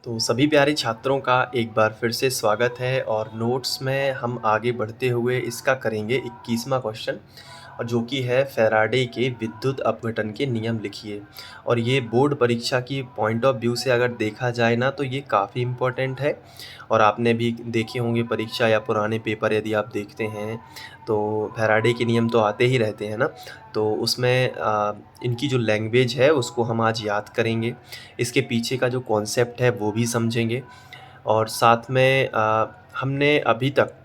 तो सभी प्यारे छात्रों का एक बार फिर से स्वागत है और नोट्स में हम आगे बढ़ते हुए इसका करेंगे 21वां क्वेश्चन और जो कि है फैराडे के विद्युत अपघटन के नियम लिखिए। और ये बोर्ड परीक्षा की पॉइंट ऑफ व्यू से अगर देखा जाए ना तो ये काफ़ी इम्पोर्टेंट है। और आपने भी देखे होंगे परीक्षा या पुराने पेपर यदि आप देखते हैं तो फैराडे के नियम तो आते ही रहते हैं ना। तो उसमें इनकी जो लैंग्वेज है उसको हम आज याद करेंगे, इसके पीछे का जो कॉन्सेप्ट है वो भी समझेंगे। और साथ में हमने अभी तक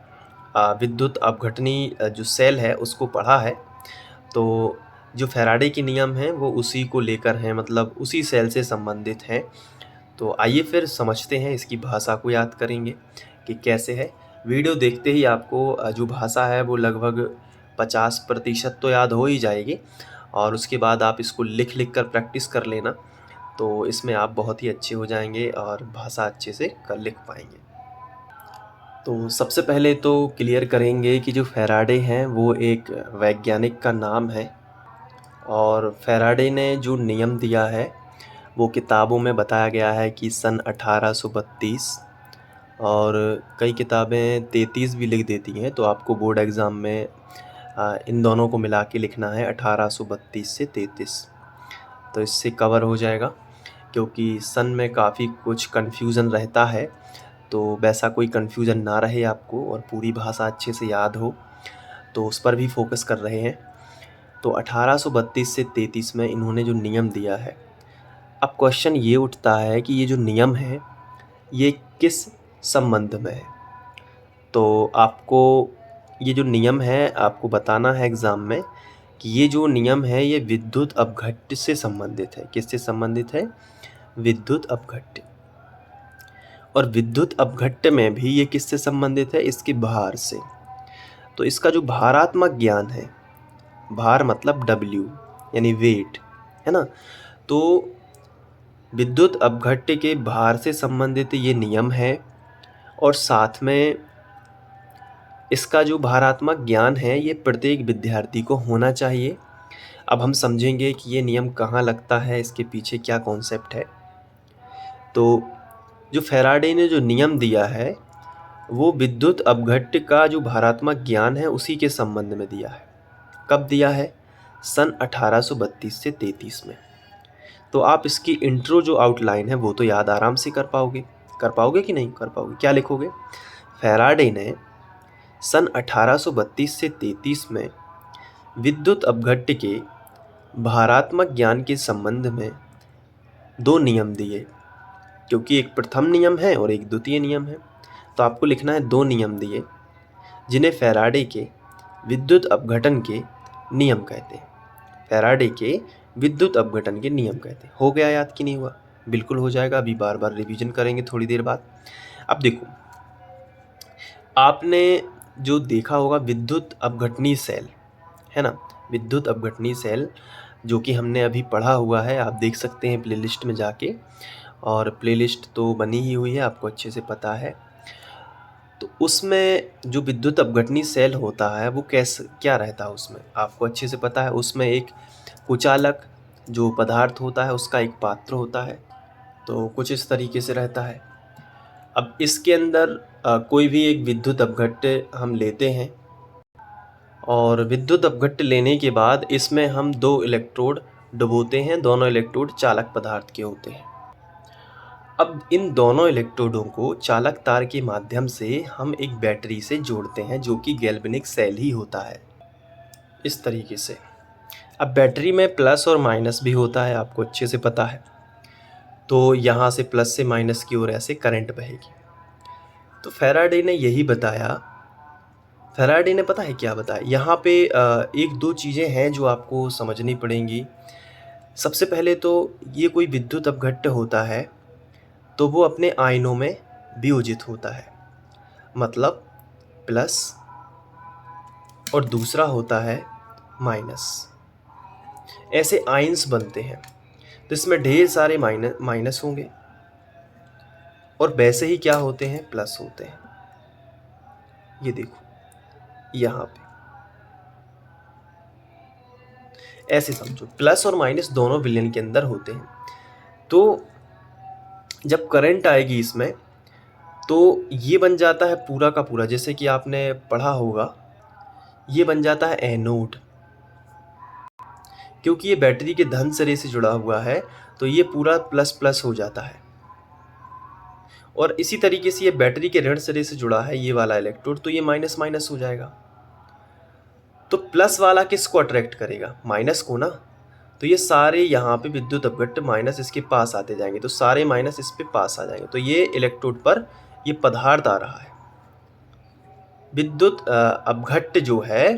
विद्युत अपघटनी जो सेल है उसको पढ़ा है। तो जो फैराडे के नियम हैं वो उसी को लेकर हैं, मतलब उसी सेल से संबंधित हैं। तो आइए फिर समझते हैं, इसकी भाषा को याद करेंगे कि कैसे है। वीडियो देखते ही आपको जो भाषा है वो लगभग 50% तो याद हो ही जाएगी और उसके बाद आप इसको लिख लिख कर प्रैक्टिस कर लेना। तो इसमें आप बहुत ही अच्छे हो जाएंगे और भाषा अच्छे से कर लिख पाएंगे। तो सबसे पहले तो क्लियर करेंगे कि जो फैराडे हैं वो एक वैज्ञानिक का नाम है और फैराडे ने जो नियम दिया है वो किताबों में बताया गया है कि सन 1832 और कई किताबें 33 भी लिख देती हैं। तो आपको बोर्ड एग्ज़ाम में इन दोनों को मिला के लिखना है 1832 से 33, तो इससे कवर हो जाएगा। क्योंकि सन में काफ़ी कुछ कन्फ्यूज़न रहता है, तो वैसा कोई कन्फ्यूज़न ना रहे आपको और पूरी भाषा अच्छे से याद हो, तो उस पर भी फोकस कर रहे हैं। तो 1832 से 33 में इन्होंने जो नियम दिया है, अब क्वेश्चन ये उठता है कि ये जो नियम है ये किस संबंध में है। तो आपको ये जो नियम है आपको बताना है एग्ज़ाम में कि ये जो नियम है ये विद्युत अपघट्य से संबंधित है। किससे संबंधित है? विद्युत अपघट्य। और विद्युत अपघट्य में भी ये किससे संबंधित है? इसके भार से। तो इसका जो भारात्मक ज्ञान है, भार मतलब W यानी वेट, है ना। तो विद्युत अपघट्य के भार से संबंधित ये नियम है और साथ में इसका जो भारात्मक ज्ञान है ये प्रत्येक विद्यार्थी को होना चाहिए। अब हम समझेंगे कि ये नियम कहाँ लगता है, इसके पीछे क्या कॉन्सेप्ट है। तो जो फैराडे ने जो नियम दिया है वो विद्युत अपघट्य का जो भारात्मक ज्ञान है उसी के संबंध में दिया है। कब दिया है? सन 1832 से 33 में। तो आप इसकी इंट्रो जो आउटलाइन है वो तो याद आराम से कर पाओगे कि नहीं कर पाओगे? क्या लिखोगे? फैराडे ने सन 1832 से 33 में विद्युत अपघट्य के भारात्मक ज्ञान के संबंध में दो नियम दिए, क्योंकि एक प्रथम नियम है और एक द्वितीय नियम है। तो आपको लिखना है दो नियम दिए जिन्हें फैराडे के विद्युत अपघटन के नियम कहते हैं। फैराडे के विद्युत अपघटन के नियम कहते हैं। हो गया याद कि नहीं हुआ? बिल्कुल हो जाएगा, अभी बार बार रिवीजन करेंगे थोड़ी देर बाद। अब देखो, आपने जो देखा होगा विद्युत अपघटनी सेल, है ना, विद्युत अपघटनी सेल जो कि हमने अभी पढ़ा हुआ है, आप देख सकते हैं प्लेलिस्ट में जाके, और प्लेलिस्ट तो बनी ही हुई है, आपको अच्छे से पता है। तो उसमें जो विद्युत अपघटनी सेल होता है वो क्या रहता है उसमें, आपको अच्छे से पता है। उसमें एक कुचालक जो पदार्थ होता है उसका एक पात्र होता है, तो कुछ इस तरीके से रहता है। अब इसके अंदर कोई भी एक विद्युत अपघट्य हम लेते हैं और विद्युत अपघट्य लेने के बाद इसमें हम दो इलेक्ट्रोड डुबोते हैं। दोनों इलेक्ट्रोड चालक पदार्थ के होते हैं। अब इन दोनों इलेक्ट्रोडों को चालक तार के माध्यम से हम एक बैटरी से जोड़ते हैं जो कि गैल्वेनिक सेल ही होता है, इस तरीके से। अब बैटरी में प्लस और माइनस भी होता है, आपको अच्छे से पता है। तो यहाँ से प्लस से माइनस की ओर ऐसे करंट बहेगी। तो फैराडे ने यही बताया। फैराडे ने पता है क्या बताया यहाँ पे? एक दो चीज़ें हैं जो आपको समझनी पड़ेंगी। सबसे पहले तो ये कोई विद्युत अपघट्य होता है तो वो अपने आयनों में वियोजित होता है, मतलब प्लस, और दूसरा होता है माइनस। ऐसे आयन्स बनते हैं तो इसमें ढेर सारे माइनस होंगे और वैसे ही क्या होते हैं? प्लस होते हैं। ये देखो यहाँ पे ऐसे समझो, प्लस और माइनस दोनों विलयन के अंदर होते हैं। तो जब करंट आएगी इसमें तो ये बन जाता है पूरा का पूरा, जैसे कि आपने पढ़ा होगा, ये बन जाता है एनोड। क्योंकि ये बैटरी के धन सिरे से जुड़ा हुआ है तो ये पूरा प्लस प्लस हो जाता है। और इसी तरीके से ये बैटरी के ऋण सिरे से जुड़ा है ये वाला इलेक्ट्रोड, तो ये माइनस माइनस हो जाएगा। तो प्लस वाला किसको अट्रैक्ट करेगा? माइनस को ना। तो ये सारे यहाँ पे विद्युत अपघट्ट माइनस इसके पास आते जाएंगे, तो सारे माइनस इस पे पास आ जाएंगे। तो ये इलेक्ट्रोड पर ये पदार्थ आ रहा है। विद्युत अपघट्ट जो है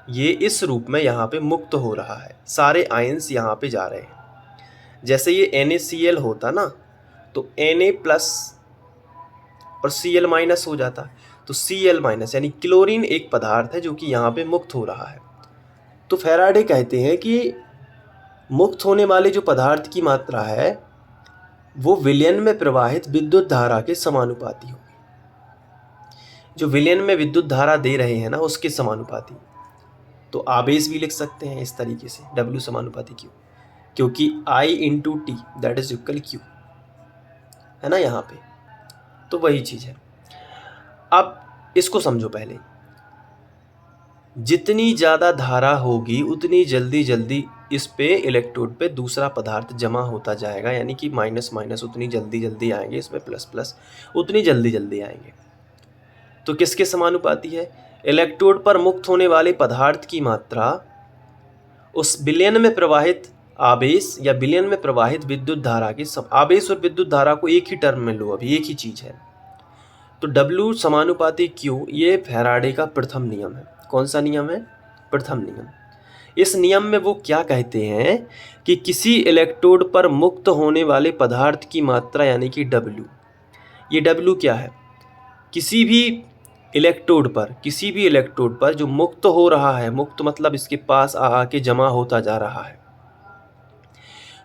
ये इस रूप में यहाँ पे मुक्त हो रहा है, सारे आयंस यहाँ पे जा रहे हैं। जैसे ये NaCl होता ना, तो Na प्लस और Cl माइनस हो जाता, तो Cl माइनस यानी क्लोरीन एक पदार्थ है जो कि यहाँ पे मुक्त हो रहा है। तो फैराडे कहते हैं कि मुक्त होने वाले जो पदार्थ की मात्रा है वो विलयन में प्रवाहित विद्युत धारा के समानुपाती होगी। जो विलयन में विद्युत धारा दे रहे हैं ना उसके समानुपाती। तो आवेश भी लिख सकते हैं इस तरीके से, W समानुपाती Q, क्योंकि I into T that is equal Q है ना यहाँ पे। तो वही चीज है। अब इसको समझो पहले, जितनी ज़्यादा धारा होगी उतनी जल्दी जल्दी इस पे इलेक्ट्रोड पे दूसरा पदार्थ जमा होता जाएगा, यानी कि माइनस माइनस उतनी जल्दी जल्दी आएंगे, इसमें प्लस प्लस उतनी जल्दी जल्दी आएंगे। तो किसके समानुपाती है? इलेक्ट्रोड पर मुक्त होने वाले पदार्थ की मात्रा उस विलयन में प्रवाहित आवेश या विलयन में प्रवाहित विद्युत धारा के आवेश और विद्युत धारा को एक ही टर्म में लो, अभी एक ही चीज है। तो W समानुपाती Q ये फैराडे का प्रथम नियम है। कौन सा नियम है? प्रथम नियम। इस नियम में वो क्या कहते हैं कि किसी इलेक्ट्रोड पर मुक्त होने वाले पदार्थ की मात्रा यानी कि W, ये W क्या है? किसी भी इलेक्ट्रोड पर जो मुक्त हो रहा है, मुक्त मतलब इसके पास आके जमा होता जा रहा है,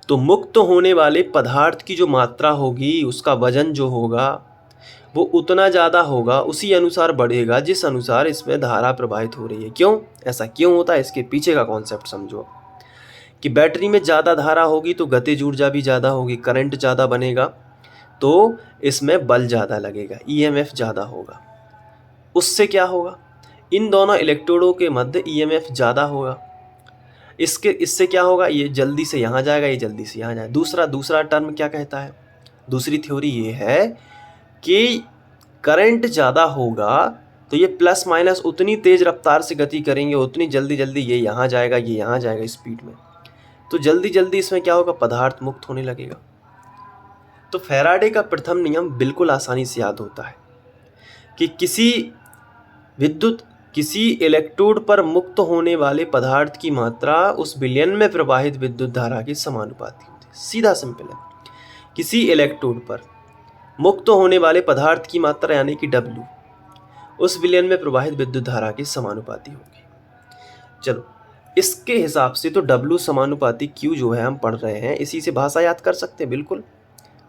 तो मुक्त होने वाले पदार्थ की जो मात्रा होगी उसका वजन जो होगा वो उतना ज़्यादा होगा, उसी अनुसार बढ़ेगा जिस अनुसार इसमें धारा प्रवाहित हो रही है। क्यों? ऐसा क्यों होता है? इसके पीछे का कॉन्सेप्ट समझो कि बैटरी में ज़्यादा धारा होगी तो गतिज ऊर्जा भी ज़्यादा होगी, करंट ज़्यादा बनेगा तो इसमें बल ज़्यादा लगेगा, EMF ज़्यादा होगा। उससे क्या होगा? इन दोनों इलेक्ट्रोडों के मध्य EMF ज़्यादा होगा। इससे क्या होगा? ये जल्दी से यहाँ जाएगा, ये जल्दी से यहाँ जाएगा। दूसरा टर्म क्या कहता है? दूसरी थ्योरी ये है कि करंट ज़्यादा होगा तो ये प्लस माइनस उतनी तेज़ रफ्तार से गति करेंगे, उतनी जल्दी जल्दी ये यहाँ जाएगा, ये यहाँ जाएगा स्पीड में, तो जल्दी जल्दी इसमें क्या होगा? पदार्थ मुक्त होने लगेगा। तो फैराडे का प्रथम नियम बिल्कुल आसानी से याद होता है कि किसी इलेक्ट्रोड पर मुक्त होने वाले पदार्थ की मात्रा उस विलयन में प्रवाहित विद्युत धारा के समानुपाती होती है। सीधा सिंपल है। किसी इलेक्ट्रोड पर मुक्त होने वाले पदार्थ की मात्रा यानी कि W उस विलयन में प्रवाहित विद्युत धारा के समानुपाती होगी। चलो इसके हिसाब से तो W समानुपाती Q जो है हम पढ़ रहे हैं, इसी से भाषा याद कर सकते हैं बिल्कुल।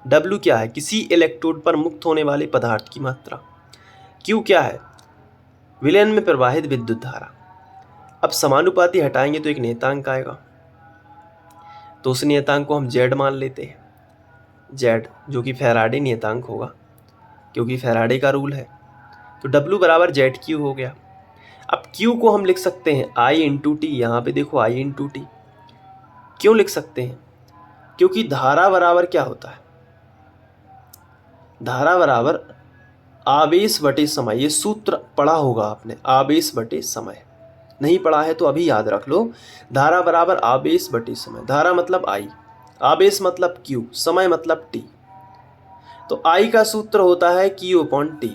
W क्या है? किसी इलेक्ट्रोड पर मुक्त होने वाले पदार्थ की मात्रा। Q क्या है? विलयन में प्रवाहित विद्युत धारा। अब समानुपाती हटाएंगे तो एक नियतांक आएगा, तो उस नियतांक को हम Z मान लेते हैं, Z जो कि फैराडे नियतांक होगा क्योंकि फैराडे का रूल है। तो W बराबर ZQ हो गया। अब Q को हम लिख सकते हैं I इंटू टी, यहाँ पे देखो I इंटू टी। क्यों लिख सकते हैं? क्योंकि धारा बराबर क्या होता है? धारा बराबर आवेश बटे समय। ये सूत्र पढ़ा होगा आपने, आवेश बटे समय। नहीं पढ़ा है तो अभी याद रख लो, धारा बराबर आवेश बटे समय। धारा मतलब I, आवेश मतलब Q, समय मतलब T। तो I का सूत्र होता है Q/T,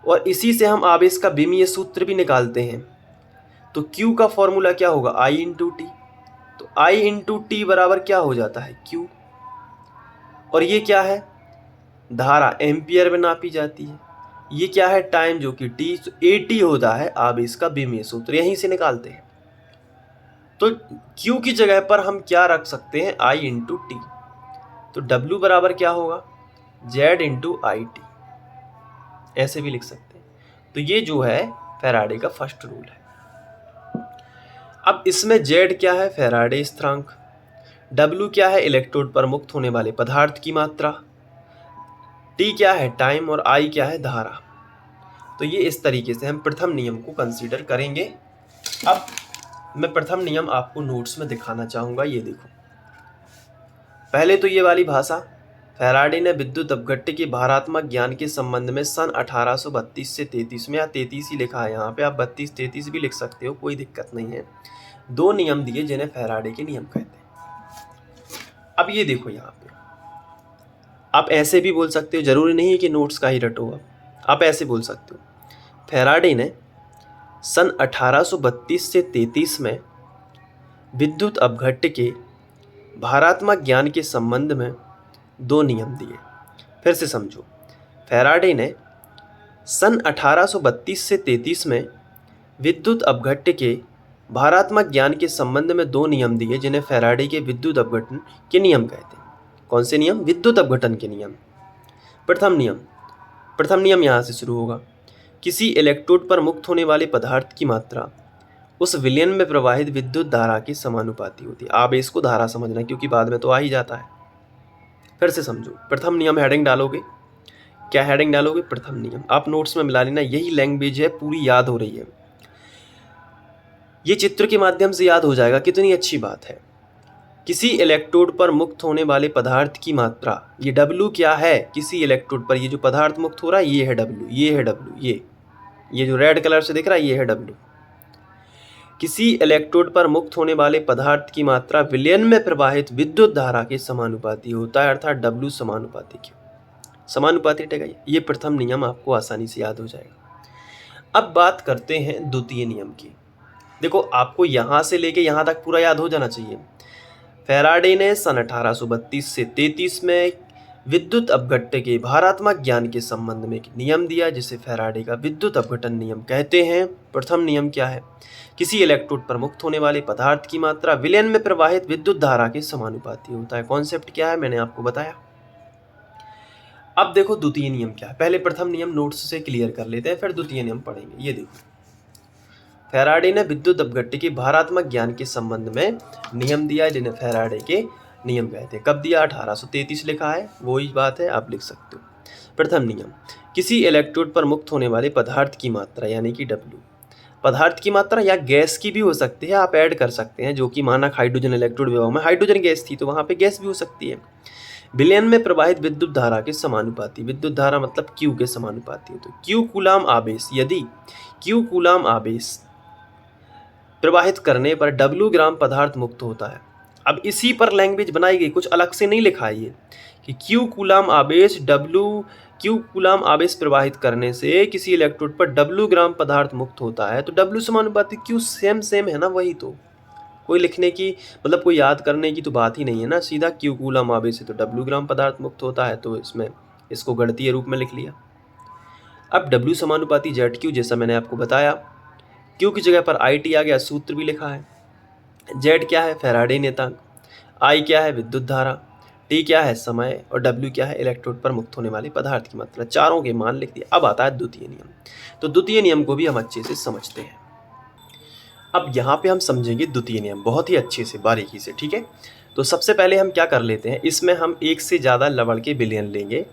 और इसी से हम आवेश का विमीय सूत्र भी निकालते हैं। तो Q का फॉर्मूला क्या होगा? I into T. तो I इंटू टी बराबर क्या हो जाता है? Q। और ये क्या है? धारा एम्पियर में नापी जाती है। ये क्या है? टाइम जो कि T, तो AT होता है आवेश का विमीय सूत्र, यहीं से निकालते हैं। तो Q की जगह पर हम क्या रख सकते हैं? I into T. तो W बराबर क्या होगा? Z इंटू IT, ऐसे भी लिख सकते हैं। तो ये जो है फैराडे का फर्स्ट रूल है। अब इसमें Z क्या है? फैराडे स्थिरांक। W क्या है, इलेक्ट्रोड पर मुक्त होने वाले पदार्थ की मात्रा, T क्या है, टाइम, और I क्या है, धारा। तो ये इस तरीके से हम प्रथम नियम को कंसीडर करेंगे। अब मैं प्रथम नियम आपको नोट्स में दिखाना चाहूँगा, ये देखो। पहले तो ये वाली भाषा, फैराडे ने विद्युत अपघट्य के भारात्मक ज्ञान के संबंध में सन 1832 से 33 में, या 33 ही लिखा है यहाँ पे, आप 32-33 भी लिख सकते हो, कोई दिक्कत नहीं है, 2 नियम दिए जिन्हें फैराडे के नियम कहते हैं। अब ये देखो यहाँ पे, आप ऐसे भी बोल सकते हो, जरूरी नहीं है कि नोट्स का ही रटो, आप ऐसे बोल सकते हो, फैराडे ने सन 1832 से 33 में विद्युत अपघट्य के भारात्मक ज्ञान के संबंध में 2 नियम दिए। फिर से समझो, फैराडे ने सन 1832 से 33 में विद्युत अपघट्य के भारात्मक ज्ञान के संबंध में 2 नियम दिए जिन्हें फैराडे के विद्युत अपघटन के नियम कहते हैं। कौन से नियम? विद्युत अपघटन के नियम। प्रथम नियम यहाँ से शुरू होगा। किसी इलेक्ट्रोड पर मुक्त होने वाले पदार्थ की मात्रा उस विलयन में प्रवाहित विद्युत धारा के समानुपाती होती है। आवेश को धारा समझना, क्योंकि बाद में तो आ ही जाता है। फिर से समझो, प्रथम नियम हेडिंग डालोगे, क्या हेडिंग डालोगे? प्रथम नियम। आप नोट्स में मिला लेना, यही लैंग्वेज है, पूरी याद हो रही है, ये चित्र के माध्यम से याद हो जाएगा, कितनी अच्छी बात है। किसी इलेक्ट्रोड पर मुक्त होने वाले पदार्थ की मात्रा, ये W क्या है? किसी इलेक्ट्रोड पर ये जो पदार्थ मुक्त हो रहा है ये है W, ये है W, ये जो रेड कलर से दिख रहा है ये है W। किसी इलेक्ट्रोड पर मुक्त होने वाले पदार्थ की मात्रा विलयन में प्रवाहित विद्युत धारा के समानुपाती होता है, अर्थात W समानुपाती क्यों? समानुपाती हटेगा, ये प्रथम नियम आपको आसानी से याद हो जाएगा। अब बात करते हैं द्वितीय नियम की। देखो, आपको यहाँ से लेके यहाँ तक पूरा याद हो जाना चाहिए। फैराडे ने सन 1832 से 33 में विद्युत अपघट्य के भारात्मक ज्ञान के संबंध में एक नियम दिया जिसे फैराडे का विद्युत अपघटन नियम कहते हैं। प्रथम नियम क्या है? किसी इलेक्ट्रोड पर मुक्त होने वाले पदार्थ की मात्रा विलयन में प्रवाहित विद्युत धारा के समानुपाती होता है। कॉन्सेप्ट क्या है मैंने आपको बताया। अब देखो द्वितीय नियम क्या है। पहले प्रथम नियम नोट्स से क्लियर कर लेते हैं, फिर द्वितीय नियम पढ़ेंगे। ये देखो, फैराडे ने विद्युत अपघट्य के भारात्मक ज्ञान के संबंध में नियम दिया है जिन्हें फैराडे के नियम कहते हैं। कब दिया? 1833 लिखा है, वही बात है, आप लिख सकते हो। प्रथम नियम, किसी इलेक्ट्रोड पर मुक्त होने वाले पदार्थ की मात्रा यानी कि W, पदार्थ की मात्रा या गैस की भी हो सकती है, आप ऐड कर सकते हैं, जो कि मानक हाइड्रोजन इलेक्ट्रोड विभाग में हाइड्रोजन गैस थी तो वहाँ पे गैस भी हो सकती है। विलयन में प्रवाहित विद्युत धारा के समानुपाती, विद्युत धारा मतलब Q के समानुपाती है। तो Q कूलाम आवेश, यदि Q कूलाम आवेश प्रवाहित करने पर W ग्राम पदार्थ मुक्त होता है। अब इसी पर लैंग्वेज बनाई गई, कुछ अलग से नहीं लिखा है ये, कि Q कूलाम आवेश Q कूलाम आवेश प्रवाहित करने से किसी इलेक्ट्रोड पर W ग्राम पदार्थ मुक्त होता है, तो W समानुपाती Q सेम है ना, वही तो। कोई लिखने की मतलब कोई याद करने की तो बात ही नहीं है ना, सीधा Q कूलाम आवेश है तो W ग्राम पदार्थ मुक्त होता है, तो इसमें इसको गणितीय रूप में लिख लिया। अब W समानुपाती ZQ, जैसा मैंने आपको बताया, Q की जगह पर IT आ गया, सूत्र भी लिखा है। Z क्या है? फैराडे नियतांक। I क्या है? विद्युत धारा। T क्या है? समय। और W क्या है? इलेक्ट्रोड पर मुक्त होने वाले पदार्थ की मात्रा। चारों के मान लिख दिए। अब आता है द्वितीय नियम। तो द्वितीय नियम को भी हम अच्छे से समझते हैं। अब यहाँ पे हम समझेंगे द्वितीय नियम बहुत ही अच्छे से, बारीकी से, ठीक है। तो सबसे पहले हम क्या कर लेते हैं, इसमें हम एक से ज़्यादा लवण के विलयन लेंगे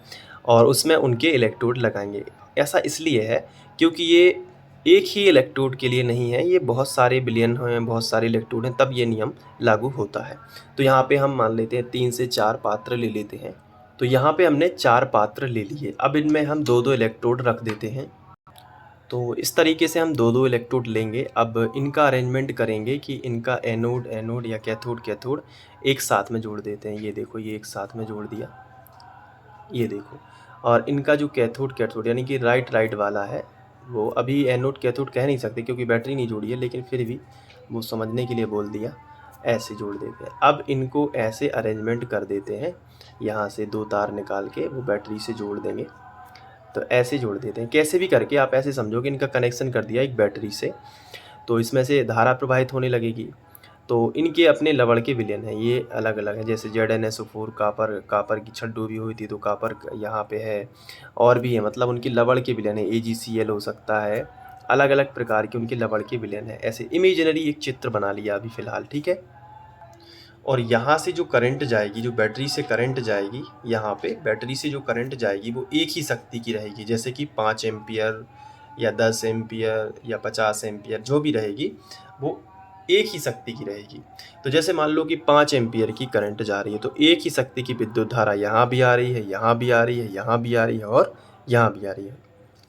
और उसमें उनके इलेक्ट्रोड लगाएंगे। ऐसा इसलिए है क्योंकि ये एक ही इलेक्ट्रोड के लिए नहीं है, ये बहुत सारे विलयन हैं, बहुत सारे इलेक्ट्रोड हैं, तब ये नियम लागू होता है। तो यहाँ पे हम मान लेते हैं 3 से 4 पात्र ले लेते हैं। तो यहाँ पे हमने 4 पात्र ले लिए। अब इनमें हम 2-2 इलेक्ट्रोड रख देते हैं। तो इस तरीके से हम 2-2 इलेक्ट्रोड लेंगे। अब इनका अरेंजमेंट करेंगे कि इनका एनोड या कैथोड एक साथ में जोड़ देते हैं। ये देखो, ये एक साथ में जोड़ दिया, ये देखो। और इनका जो कैथोड यानी कि राइट वाला है, वो अभी एनोड कैथोड कह नहीं सकते क्योंकि बैटरी नहीं जोड़ी है, लेकिन फिर भी वो समझने के लिए बोल दिया, ऐसे जोड़ देते हैं। अब इनको ऐसे अरेंजमेंट कर देते हैं, यहाँ से 2 तार निकाल के वो बैटरी से जोड़ देंगे। तो ऐसे जोड़ देते हैं, कैसे भी करके आप ऐसे समझो कि इनका कनेक्शन कर दिया एक बैटरी से, तो इसमें से धारा प्रवाहित होने लगेगी। तो इनके अपने लवण के विलयन हैं, ये अलग अलग हैं, जैसे ZnSO4 कापर की छड़ डूबी हुई थी तो कापर यहाँ पे है, और भी है, मतलब उनकी लवण के विलयन है। AgCl हो सकता है, अलग अलग प्रकार के उनके लवण के विलयन है। ऐसे इमेजिनरी एक चित्र बना लिया अभी फ़िलहाल, ठीक है। और यहाँ से जो करंट जाएगी, जो बैटरी से करंट जाएगी, यहाँ पे बैटरी से जो करंट जाएगी वो एक ही शक्ति की रहेगी, जैसे कि 5 एम्पियर या 10 एम्पियर या 50 एम्पियर जो भी रहेगी वो एक ही शक्ति की रहेगी। तो जैसे मान लो कि 5 एम्पियर की करंट जा रही है, तो एक ही शक्ति की विद्युत धारा यहाँ भी आ रही है, यहाँ भी आ रही है, यहाँ भी आ रही है और यहाँ भी आ रही है।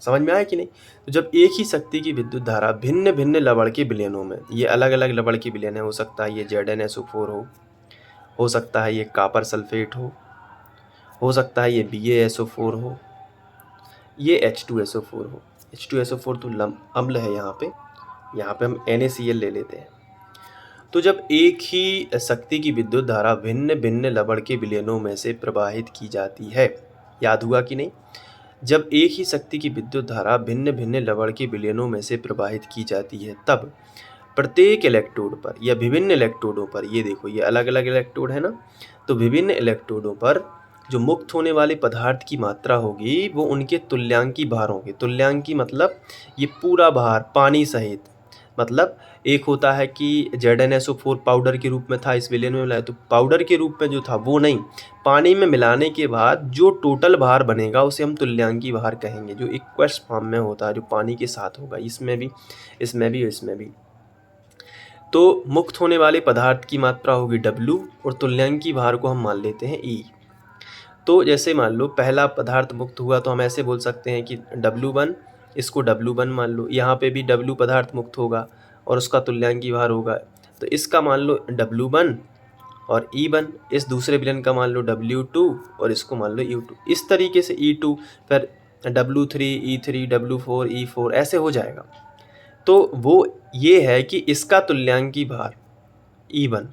समझ में आया कि नहीं? तो जब एक ही शक्ति की विद्युत धारा भिन्न भिन्न लवण के विलयनों में, ये अलग अलग लवण के विलयन है, हो सकता है ये ZnSO4 हो सकता है ये कॉपर सल्फेट हो सकता है ये BaSO4 हो, ये H2SO4 हो। H2SO4 तो अम्ल है, यहाँ पे हम NaCl ले लेते हैं। तो जब एक ही शक्ति की विद्युत धारा भिन्न भिन्न लवण के विलयनों में से प्रवाहित की जाती है, याद हुआ कि नहीं? जब एक ही शक्ति की विद्युत धारा भिन्न भिन्न लवण के विलयनों में से प्रवाहित की जाती है, तब प्रत्येक इलेक्ट्रोड पर या विभिन्न इलेक्ट्रोडों पर, ये देखो ये अलग अलग इलेक्ट्रोड है ना, तो विभिन्न इलेक्ट्रोडों पर जो मुक्त होने वाले पदार्थ की मात्रा होगी वो उनके तुल्यांकी भार होंगे। तुल्यांकी मतलब ये पूरा भार पानी सहित, मतलब एक होता है कि ZnSO4 पाउडर के रूप में था, इस विलयन में मिलाया, तो पाउडर के रूप में जो था वो नहीं, पानी में मिलाने के बाद जो टोटल भार बनेगा उसे हम तुल्यांकी भार कहेंगे, जो इक्वस फॉर्म में होता है, जो पानी के साथ होगा, इसमें भी इसमें भी इसमें भी। तो मुक्त होने वाले पदार्थ की मात्रा होगी W और तुल्यांकी भार को हम मान लेते हैं E। तो जैसे मान लो पहला पदार्थ मुक्त हुआ तो हम ऐसे बोल सकते हैं कि W1, इसको W1 मान लो, यहाँ पे भी W पदार्थ मुक्त होगा और उसका तुल्यांकी भार होगा, तो इसका मान लो W1 और E1, इस दूसरे विलयन का मान लो W2 और इसको मान लो U2, इस तरीके से E2, फिर W3, E3, W4, E4 ऐसे हो जाएगा। तो वो ये है कि इसका तुल्यांकी भार E1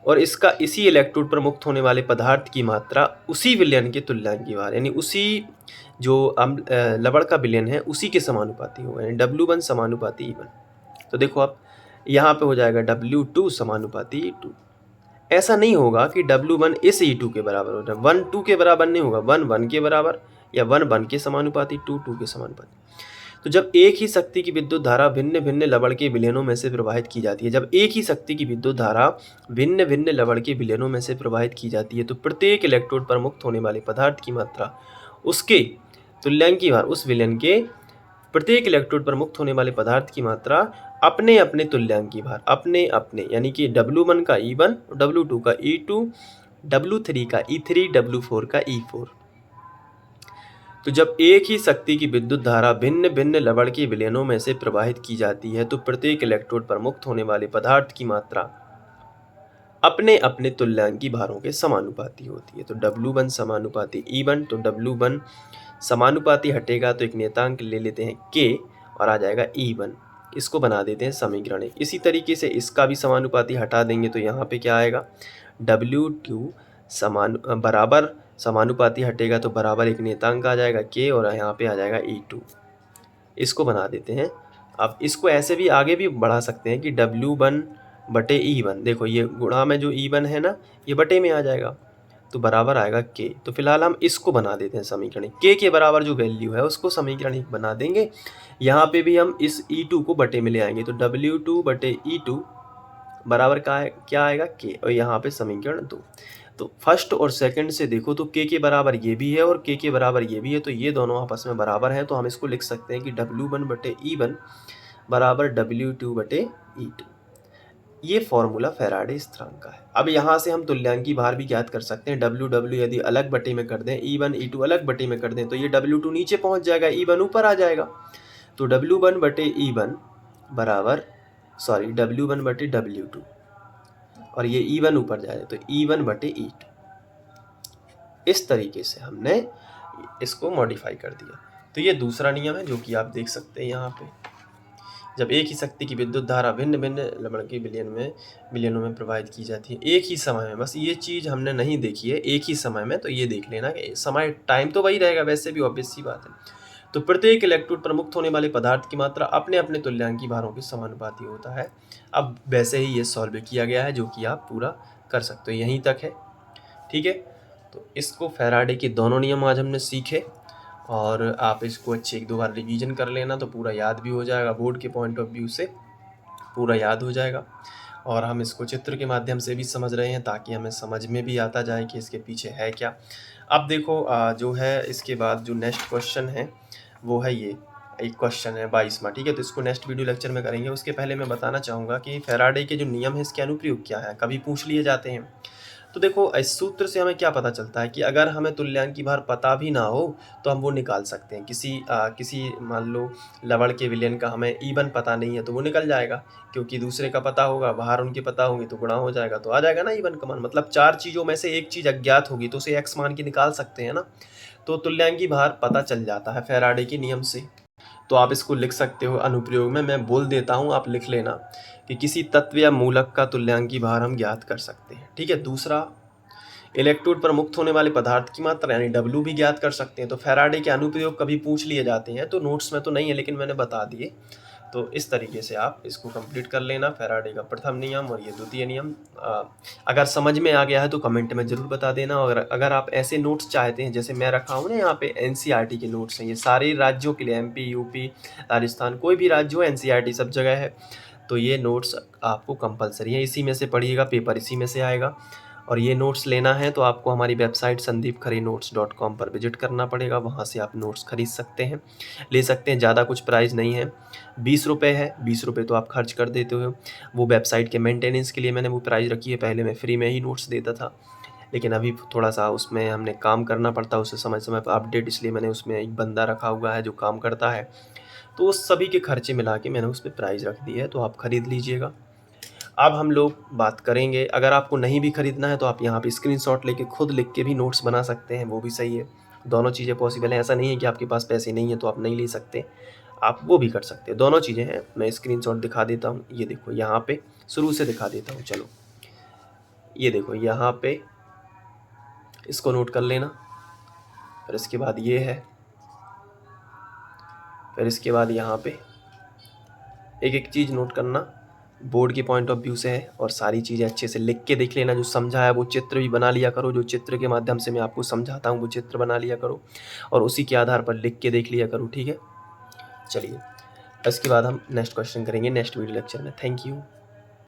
और इसका इसी इलेक्ट्रोड पर मुक्त होने वाले पदार्थ की मात्रा उसी विलयन के तुल्यांकी भार, यानी उसी जो लवण का विलयन है उसी के समानुपाती होगा, यानी W1 समानुपाती E1। तो देखो आप यहाँ पे हो जाएगा W2 समानुपाती E2। ऐसा नहीं होगा कि W1 इस E2 के बराबर हो जाए, 1 2 के बराबर नहीं होगा, 1 1 के बराबर या 1 1 के समानुपाती, 2 2 के समानुपाती। तो जब एक ही शक्ति की विद्युत धारा भिन्न भिन्न लवण के विलयनों में से प्रवाहित की जाती है, जब एक ही शक्ति की विद्युत धारा भिन्न भिन्न लवण के विलयनों में से प्रवाहित की जाती है, तो प्रत्येक इलेक्ट्रोड पर मुक्त होने वाले पदार्थ की मात्रा उसके तुल्यांकी भार, उस विलयन के प्रत्येक इलेक्ट्रोड पर मुक्त होने वाले पदार्थ की मात्रा अपने अपने तुल्यांकी भार, अपने अपने, यानी कि W1 का E1, W2 का E2, W3 का E3, W4 का E4। तो जब एक ही शक्ति की विद्युत धारा भिन्न भिन्न लवण के विलयनों में से प्रवाहित की जाती है, तो प्रत्येक इलेक्ट्रोड पर मुक्त होने वाले पदार्थ की मात्रा अपने अपने तुल्यांकी भारों के समानुपाती होती है। तो W1 समानुपाती E1, तो W1 समानुपाती हटेगा तो एक नियतांक ले लेते हैं K और आ जाएगा E1, इसको बना देते हैं समीकरण 1। इसी तरीके से इसका भी समानुपाती हटा देंगे तो यहाँ पे क्या आएगा, W2 बराबर समानुपाती हटेगा तो बराबर एक नियतांक आ जाएगा K और यहाँ पे आ जाएगा E2, इसको बना देते हैं। अब इसको ऐसे भी आगे भी बढ़ा सकते हैं कि W1 बटे E1, देखो ये गुणा में जो E1 है ना, ये बटे में आ जाएगा तो बराबर आएगा K। तो फिलहाल हम इसको बना देते हैं समीकरण, K के बराबर जो वैल्यू है उसको समीकरण 1 बना देंगे। यहाँ पे भी हम इस E2 को बटे में ले आएंगे, तो W2 बटे E2 बराबर क्या आएगा K, और यहाँ पे समीकरण 2। तो फर्स्ट और सेकंड से देखो तो K के बराबर ये भी है और K के बराबर ये भी है, तो ये दोनों आपस में बराबर हैं, तो हम इसको लिख सकते हैं कि W1 बटे E1 बराबर W2 बटे E2। ये फॉर्मूला फैराडे स्थिरांक का है। अब यहाँ से हम तुल्यांकी भार भी ज्ञात कर सकते हैं। W यदि अलग बटे में कर दें, E1 E2 अलग बटे में कर दें, तो ये W2 नीचे पहुँच जाएगा, E1 ऊपर आ जाएगा। तो W1 बटे E1 बराबर W1 बटे W2 और ये E1 ऊपर जाए तो E1 बटे E2। इस तरीके से हमने इसको मॉडिफाई कर दिया। तो ये दूसरा नियम है जो कि आप देख सकते हैं यहाँ पे, जब एक ही शक्ति की विद्युत धारा भिन्न भिन्न लवण के विलयनों में प्रवाहित की जाती है एक ही समय में। बस ये चीज़ हमने नहीं देखी है, एक ही समय में, तो ये देख लेना कि समय टाइम तो वही रहेगा, वैसे भी ऑब्वियस सी बात है। तो प्रत्येक इलेक्ट्रोड पर मुक्त होने वाले पदार्थ की मात्रा अपने अपने तुल्यांकी भारों के समानुपाती होता है। अब वैसे ही ये सॉल्व किया गया है जो कि आप पूरा कर सकते हो, यहीं तक है, ठीक है। तो इसको फैराडे के दोनों नियम आज हमने सीखे और आप इसको अच्छे 1-2 बार रिवीजन कर लेना तो पूरा याद भी हो जाएगा, बोर्ड के पॉइंट ऑफ व्यू से पूरा याद हो जाएगा। और हम इसको चित्र के माध्यम से भी समझ रहे हैं ताकि हमें समझ में भी आता जाए कि इसके पीछे है क्या। अब देखो जो है इसके बाद जो नेक्स्ट क्वेश्चन है वो है ये एक क्वेश्चन है 22वां, ठीक है। तो इसको नेक्स्ट वीडियो लेक्चर में करेंगे। उसके पहले मैं बताना चाहूँगा कि फैराडे के जो नियम है इसके अनुप्रयोग क्या है, कभी पूछ लिए जाते हैं। तो देखो इस सूत्र से हमें क्या पता चलता है कि अगर हमें तुल्यांकी भार पता भी ना हो तो हम वो निकाल सकते हैं। किसी मान लो लवण के विलयन का हमें ईवन पता नहीं है तो वो निकल जाएगा, क्योंकि दूसरे का पता होगा, भार उनके पता होंगे तो गुणा हो जाएगा तो आ जाएगा ना ईवन का मान। मतलब 4 चीज़ों में से एक चीज़ अज्ञात होगी तो उसे एक्स मान के निकाल सकते हैं ना। तो तुल्यांकी भार पता चल जाता है फैराडे के नियम से। तो आप इसको लिख सकते हो अनुप्रयोग में, मैं बोल देता हूँ आप लिख लेना कि किसी तत्व या मूलक का तुल्यांकी भार हम ज्ञात कर सकते हैं, ठीक है। दूसरा, इलेक्ट्रोड पर मुक्त होने वाले पदार्थ की मात्रा यानी डब्ल्यू भी ज्ञात कर सकते हैं। तो फैराडे के अनुप्रयोग कभी पूछ लिए जाते हैं, तो नोट्स में तो नहीं है लेकिन मैंने बता दिए। तो इस तरीके से आप इसको कंप्लीट कर लेना, फैराडे का प्रथम नियम और ये द्वितीय नियम। अगर समझ में आ गया है तो कमेंट में ज़रूर बता देना। और अगर आप ऐसे नोट्स चाहते हैं जैसे मैं रखा हूँ ना यहाँ पे, एनसीईआरटी के नोट्स हैं ये सारे राज्यों के लिए, एमपी, यूपी, राजस्थान, कोई भी राज्य हो एनसीईआरटी सब जगह है। तो ये नोट्स आपको कंपलसरी है, इसी में से पढ़िएगा, पेपर इसी में से आएगा। और ये नोट्स लेना है तो आपको हमारी वेबसाइट sandeepkharenotes.com पर विजिट करना पड़ेगा, वहाँ से आप नोट्स खरीद सकते हैं, ले सकते हैं। ज़्यादा कुछ प्राइस नहीं है, 20 रुपये है। 20 रुपये तो आप खर्च कर देते हो। वो वेबसाइट के मेंटेनेंस के लिए मैंने वो प्राइस रखी है, पहले मैं फ्री में ही नोट्स देता था, लेकिन अभी थोड़ा सा उसमें हमने काम करना पड़ता है, उसे समय समय पर अपडेट, इसलिए मैंने उसमें एक बंदा रखा हुआ है जो काम करता है। तो उस सभी के खर्चे मिला के मैंने उस पर प्राइस रख दी है, तो आप खरीद लीजिएगा। अब हम लोग बात करेंगे, अगर आपको नहीं भी खरीदना है तो आप यहाँ पे स्क्रीनशॉट लेके खुद लिख के भी नोट्स बना सकते हैं, वो भी सही है। दोनों चीज़ें पॉसिबल हैं, ऐसा नहीं है कि आपके पास पैसे नहीं है तो आप नहीं ले सकते, आप वो भी कर सकते हैं। दोनों चीज़ें हैं। मैं स्क्रीनशॉट दिखा देता हूँ, ये देखो यहाँ पे, शुरू से दिखा देता हूँ। चलो ये देखो यहाँ पे, इसको नोट कर लेना। फिर इसके बाद ये है, फिर इसके बाद यहाँ पे एक एक चीज़ नोट करना, बोर्ड के पॉइंट ऑफ व्यू से है। और सारी चीज़ें अच्छे से लिख के देख लेना, जो समझा है वो चित्र भी बना लिया करो, जो चित्र के माध्यम से मैं आपको समझाता हूँ वो चित्र बना लिया करो, और उसी के आधार पर लिख के देख लिया करो, ठीक है। चलिए इसके बाद हम नेक्स्ट क्वेश्चन करेंगे नेक्स्ट वीडियो लेक्चर में। Thank you.